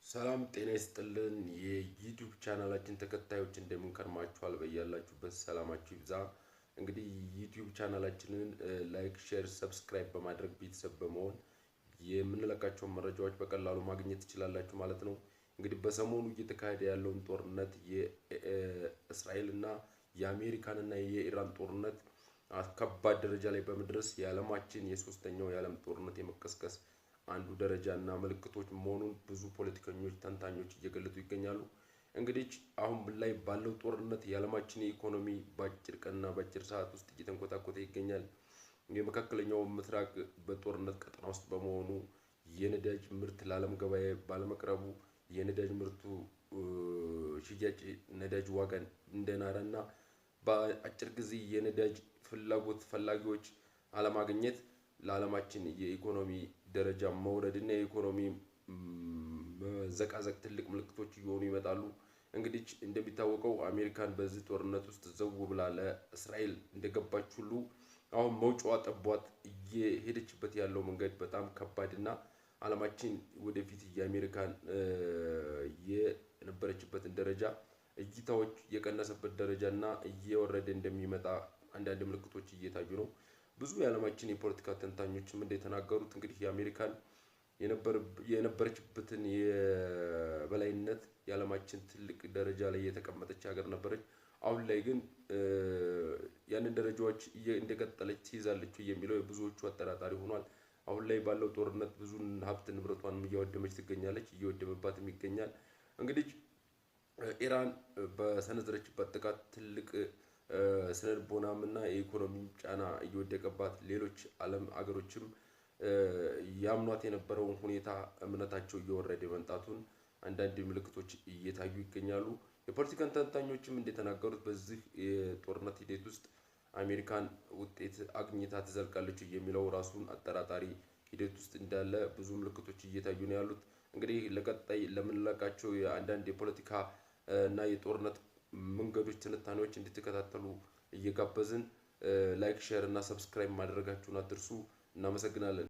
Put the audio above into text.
ሰላም ጤና ይስጥልን የዩቲዩብ ቻናላችን ተከታዮች እንደምን ከርማችኋል? በያላችሁበት ሰላማችሁ ይብዛ። እንግዲህ ዩቲዩብ ቻናላችንን ላይክ፣ ሼር፣ ሰብስክራይብ በማድረግ ቤተሰብ በመሆን የምንለቃቸውን መረጃዎች በቀላሉ ማግኘት ትችላላችሁ ማለት ነው። እንግዲህ በሰሞኑ እየተካሄደ ያለውን ጦርነት የእስራኤልና የአሜሪካንና የኢራን ጦርነት ከባድ ደረጃ ላይ በመድረስ የዓለማችን የሶስተኛው የዓለም ጦርነት የመቀስቀስ አንዱ ደረጃ እና ምልክቶች መሆኑን ብዙ ፖለቲከኞች ተንታኞች እየገለጹ ይገኛሉ። እንግዲህ አሁን ላይ ባለው ጦርነት የዓለማችን ኢኮኖሚ በአጭር ቀንና በአጭር ሰዓት ውስጥ እየተንኮታኮተ ይገኛል። የመካከለኛው ምስራቅ በጦርነት ቀጠና ውስጥ በመሆኑ የነዳጅ ምርት ለዓለም ገበያ ባለመቅረቡ የነዳጅ ምርቱ ሽያጭ ነዳጅ ዋጋ እንደናረና በአጭር ጊዜ የነዳጅ ፍላጎት ፈላጊዎች አለማግኘት ለዓለማችን የኢኮኖሚ ደረጃ መውረድ እና የኢኮኖሚ መዘቃዘቅ ትልቅ ምልክቶች እየሆኑ ይመጣሉ። እንግዲህ እንደሚታወቀው አሜሪካን በዚህ ጦርነት ውስጥ ዘው ብላ ለእስራኤል እንደገባች ሁሉ አሁን መውጫዋ ጠቧት እየሄደችበት ያለው መንገድ በጣም ከባድና ዓለማችን ወደፊት የአሜሪካን የነበረችበትን ደረጃ እይታዎች የቀነሰበት ደረጃና እየወረደ እንደሚመጣ አንዳንድ ምልክቶች እየታዩ ነው። ብዙ የዓለማችን የፖለቲካ ተንታኞችም እንደተናገሩት እንግዲህ የአሜሪካን የነበረችበትን የበላይነት የዓለማችን ትልቅ ደረጃ ላይ የተቀመጠች ሀገር ነበረች። አሁን ላይ ግን ያንን ደረጃዎች እንደቀጠለች ትይዛለች የሚለው የብዙዎቹ አጠራጣሪ ሆኗል። አሁን ላይ ባለው ጦርነት ብዙን ሀብት ንብረቷን እያወደመች ትገኛለች፣ እየወደመባትም ይገኛል። እንግዲህ ኢራን በሰነዘረችበት ጥቃት ትልቅ ስነልቦናም እና የኢኮኖሚ ጫና እየወደቀባት ሌሎች ዓለም አገሮችም ያምኗት የነበረውን ሁኔታ እምነታቸው እየወረደ መምጣቱን አንዳንድ ምልክቶች እየታዩ ይገኛሉ። የፖለቲካን ተንታኞችም እንደተናገሩት በዚህ የጦርነት ሂደት ውስጥ አሜሪካን ውጤት አግኝታ ትዘልቃለች የሚለው ራሱን አጠራጣሪ ሂደት ውስጥ እንዳለ ብዙ ምልክቶች እየታዩ ነው ያሉት። እንግዲህ ለቀጣይ ለምንለቃቸው የአንዳንድ የፖለቲካ እና የጦርነት መንገዶች ትንታኔዎች እንድትከታተሉ እየጋበዝን ላይክ፣ ሼር እና ሰብስክራይብ ማድረጋችሁን አትርሱ። እናመሰግናለን።